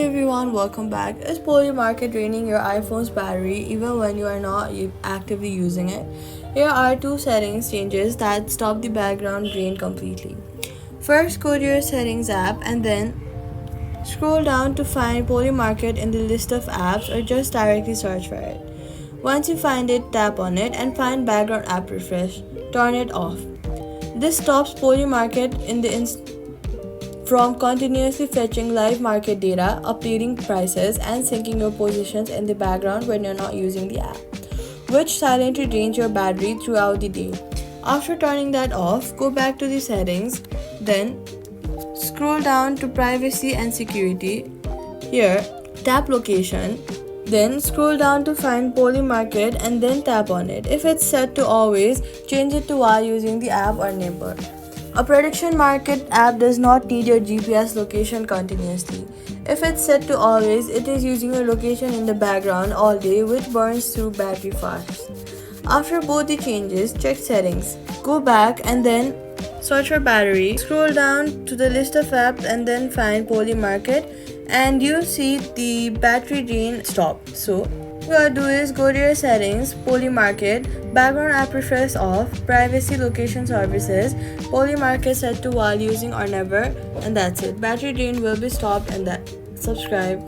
everyone, welcome back. Is Polymarket draining your iPhone's battery even when you are not actively using it? Here are two settings changes that stop the background drain completely. First, go to your settings app and then scroll down to find Polymarket in the list of apps or just directly search for it. Once you find it, tap on it and find background app refresh. Turn it off. This stops Polymarket in the from continuously fetching live market data, updating prices, and syncing your positions in the background when you're not using the app, which silently drains your battery throughout the day. After turning that off, go back to the settings, then scroll down to privacy and security. Here, tap location, then scroll down to find Polymarket and then tap on it. If it's set to always, change it to while using the app or neighbor. A prediction market app does not need your GPS location continuously. If it's set to always, it is using your location in the background all day, which burns through battery fast. After both the changes, check settings. Go back and then search for battery. Scroll down to the list of apps and then find Polymarket, and you'll see the battery drain stop. So what you gotta do is go to your settings, Polymarket, background app refresh off, privacy location services, Polymarket set to while using or never, and that's it. Battery drain will be stopped and that. Subscribe.